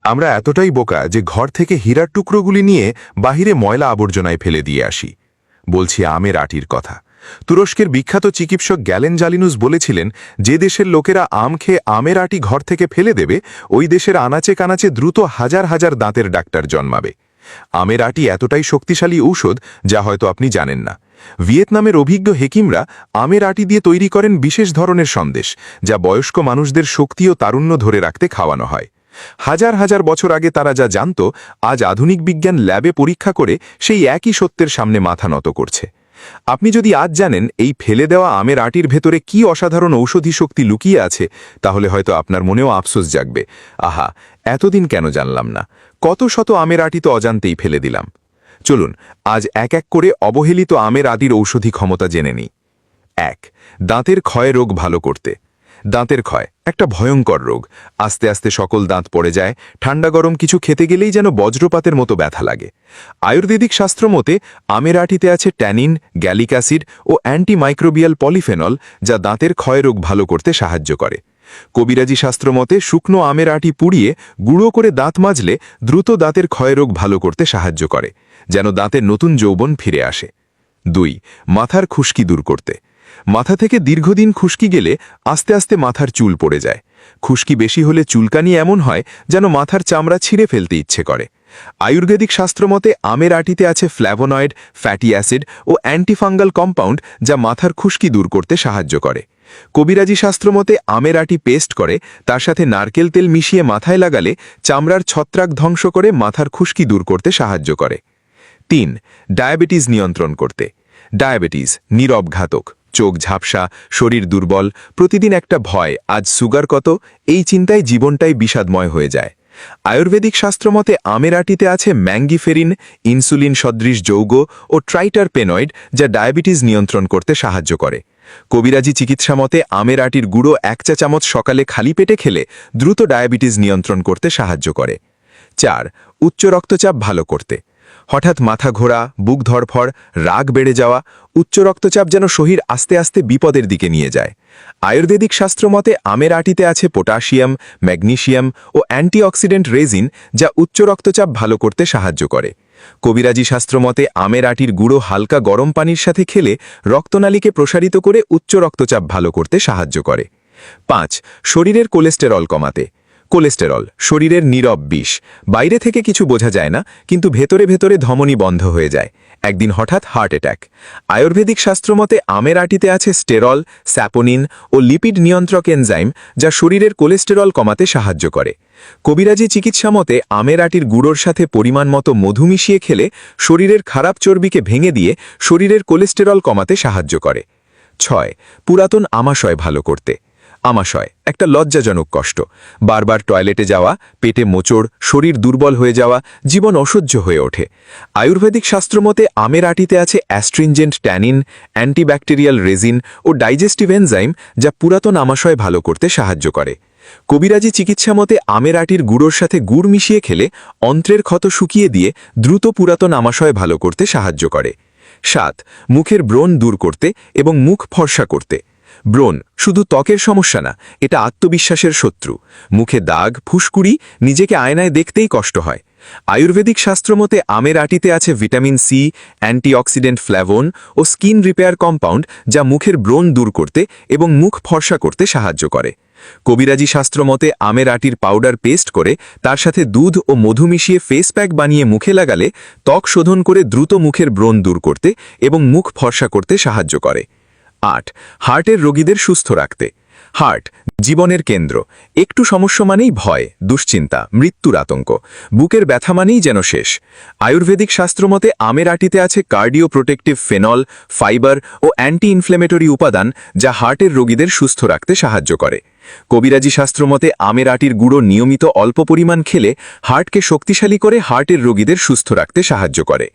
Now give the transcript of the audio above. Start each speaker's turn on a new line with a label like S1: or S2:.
S1: আমরা এতটাই বোকা যে ঘর থেকে হীরার টুকরোগুলি নিয়ে বাহিরে ময়লা আবর্জনায় ফেলে দিয়ে আসি। বলছি আমের আটির কথা। তুরস্কের বিখ্যাত চিকিৎসক গ্যালেন জালিনুস বলেছিলেন, যে দেশের লোকেরা আম খেয়ে আমের আটি ঘর থেকে ফেলে দেবে, ওই দেশের আনাচে কানাচে দ্রুত হাজার হাজার দাঁতের ডাক্তার জন্মাবে। আমের আটি এতটাই শক্তিশালী ঔষধ যা হয়তো আপনি জানেন না। ভিয়েতনামের অভিজ্ঞ হেকিমরা আমের আটি দিয়ে তৈরি করেন বিশেষ ধরনের সন্দেশ, যা বয়স্ক মানুষদের শক্তি ও তারুণ্য ধরে রাখতে খাওয়ানো হয়। হাজার হাজার বছর আগে তারা যা জানত, আজ আধুনিক বিজ্ঞান ল্যাবে পরীক্ষা করে সেই একই সত্যের সামনে মাথা নত করছে। আপনি যদি আজ জানেন এই ফেলে দেওয়া আমের আটির ভেতরে কি অসাধারণ ঔষধি শক্তি লুকিয়ে আছে, তাহলে হয়তো আপনার মনেও আফসোস জাগবে, আহা, এতদিন কেন জানলাম না, কত শত আমের আটি তো অজান্তেই ফেলে দিলাম। চলুন আজ এক এক করে অবহেলিত আমের আটির ঔষধি ক্ষমতা জেনে নিই। ১. দাঁতের ক্ষয় রোগ ভালো করতে। দাঁতের ক্ষয় একটা ভয়ঙ্কর রোগ। আস্তে আস্তে সকল দাঁত পড়ে যায়, ঠান্ডা গরম কিছু খেতে গেলেই যেন বজ্রপাতের মতো ব্যথা লাগে। আয়ুর্বেদিক শাস্ত্র মতে আমের আটিতে আছে ট্যানিন, গ্যালিক অ্যাসিড ও অ্যান্টিমাইক্রোবিয়াল পলিফেনল, যা দাঁতের ক্ষয় রোগ ভালো করতে সাহায্য করে। কবিরাজি শাস্ত্র মতে শুকনো আমের আটি পুড়িয়ে গুঁড়ো করে দাঁত মাজলে দ্রুত দাঁতের ক্ষয় রোগ ভালো করতে সাহায্য করে, যেন দাঁতের নতুন যৌবন ফিরে আসে। ২. মাথার খুশকি দূর করতে। মাথা থেকে দীর্ঘদিন খুশকি গেলে আস্তে আস্তে মাথার চুল পড়ে যায়। খুশকি বেশি হলে চুলকানি এমন হয় যেন মাথার চামড়া ছিঁড়ে ফেলতে ইচ্ছে করে। আয়ুর্বেদিক শাস্ত্রমতে আমের আটিতে আছে ফ্ল্যাভোনয়েড, ফ্যাটি অ্যাসিড ও অ্যান্টিফাঙ্গাল কম্পাউন্ড, যা মাথার খুশকি দূর করতে সাহায্য করে। কবিরাজি শাস্ত্রমতে আমের আটি পেস্ট করে তার সাথে নারকেল তেল মিশিয়ে মাথায় লাগালে চামড়ার ছত্রাক ধ্বংস করে মাথার খুশকি দূর করতে সাহায্য করে। ৩. ডায়াবেটিস নিয়ন্ত্রণ করতে। ডায়াবেটিস নীরব ঘাতক। চোখ ঝাপসা, শরীর দুর্বল, প্রতিদিন একটা ভয়, আজ সুগার কত, এই চিন্তায় জীবনটাই বিষাদময় হয়ে যায়। আয়ুর্বেদিক শাস্ত্রমতে আমের আটিতে আছে ম্যাঙ্গিফেরিন, ইনসুলিন সদৃশ যৌগ ও ট্রাইটারপেনয়েড, যা ডায়াবেটিস নিয়ন্ত্রণ করতে সাহায্য করে। কবিরাজি চিকিৎসা মতে আমের আটির গুঁড়ো 1 চা চামচ সকালে খালি পেটে খেলে দ্রুত ডায়াবেটিস নিয়ন্ত্রণ করতে সাহায্য করে। ৪. উচ্চ রক্তচাপ ভালো করতে। হঠাৎ মাথা ঘোরা, বুক ধড়ফড়, রাগ বেড়ে যাওয়া, উচ্চ রক্তচাপ যেন শরীর আস্তে আস্তে বিপদের দিকে নিয়ে যায়। আয়ুর্বেদিক শাস্ত্রমতে আমের আটিতে আছে পটাশিয়াম, ম্যাগনেসিয়াম ও অ্যান্টিঅক্সিডেন্ট রেজিন, যা উচ্চ রক্তচাপ ভালো করতে সাহায্য করে। কবিরাজি শাস্ত্রমতে আমের আটির গুঁড়ো হালকা গরম পানির সাথে খেলে রক্তনালীকে প্রসারিত করে উচ্চ রক্তচাপ ভালো করতে সাহায্য করে। ৫. শরীরের কোলেস্টেরল কমাতে। কোলেস্টেরল শরীরের নীরব বিষ। বাইরে থেকে কিছু বোঝা যায় না, কিন্তু ভেতরে ভেতরে ধমনী বন্ধ হয়ে যায়। একদিন হঠাৎ হার্ট অ্যাটাক। আয়ুর্বেদিক শাস্ত্রমতে আমের আটিতে আছে স্টেরল, স্যাপোনিন ও লিপিড নিয়ন্ত্রক এনজাইম, যা শরীরের কোলেস্টেরল কমাতে সাহায্য করে। কবিরাজি চিকিৎসা মতে আমের আটির গুঁড়োর সাথে পরিমাণ মতো মধু মিশিয়ে খেলে শরীরের খারাপ চর্বিকে ভেঙে দিয়ে শরীরের কোলেস্টেরল কমাতে সাহায্য করে। ৬. পুরাতন আমাশয় ভালো করতে। আমাশয় একটা লজ্জাজনক কষ্ট। বারবার টয়লেটে যাওয়া, পেটে মোচড়, শরীর দুর্বল হয়ে যাওয়া, জীবন অসহ্য হয়ে ওঠে। আয়ুর্বেদিক শাস্ত্রমতে আমের আটিতে আছে অ্যাস্ট্রিনজেন্ট ট্যানিন, অ্যান্টিব্যাকটেরিয়াল রেজিন ও ডাইজেস্টিভ এনজাইম, যা পুরাতন আমাশয় ভালো করতে সাহায্য করে। কবিরাজি চিকিৎসা মতে আমের আটির গুঁড়োর সাথে গুড় মিশিয়ে খেলে অন্ত্রের ক্ষত শুকিয়ে দিয়ে দ্রুত পুরাতন আমাশয় ভালো করতে সাহায্য করে। ৭. মুখের ব্রণ দূর করতে এবং মুখ ফর্সা করতে। ব্রণ শুধু ত্বকের সমস্যা না, এটা আত্মবিশ্বাসের শত্রু। মুখে দাগ, ফুসকুড়ি, নিজেকে আয়নায় দেখতেই কষ্ট হয়। আয়ুর্বেদিক শাস্ত্রমতে আমের আটিতে আছে ভিটামিন সি, অ্যান্টিঅক্সিডেন্ট ফ্ল্যাভোন ও স্কিন রিপেয়ার কম্পাউন্ড, যা মুখের ব্রণ দূর করতে এবং মুখ ফর্সা করতে সাহায্য করে। কবিরাজি শাস্ত্রমতে আমের আটির পাউডার পেস্ট করে তার সাথে দুধ ও মধু মিশিয়ে ফেস প্যাক বানিয়ে মুখে লাগালে ত্বক শোধন করে দ্রুত মুখের ব্রণ দূর করতে এবং মুখ ফর্সা করতে সাহায্য করে। ৮. হার্টের রোগীদের সুস্থ রাখতে। হার্ট জীবনের কেন্দ্র। একটু সমস্যা মানেই ভয়, দুশ্চিন্তা, মৃত্যুর আতঙ্ক। বুকের ব্যথা মানেই যেন শেষ। আয়ুর্বেদিক শাস্ত্রমতে আমের আটিতে আছে কার্ডিও প্রোটেক্টিভ ফেনল, ফাইবার ও অ্যান্টি ইনফ্লেমেটরি উপাদান, যা হার্টের রোগীদের সুস্থ রাখতে সাহায্য করে। কবিরাজি শাস্ত্রমতে আমের আটির গুঁড়ো নিয়মিত অল্প পরিমাণ খেলে হার্টকে শক্তিশালী করে হার্টের রোগীদের সুস্থ রাখতে সাহায্য করে।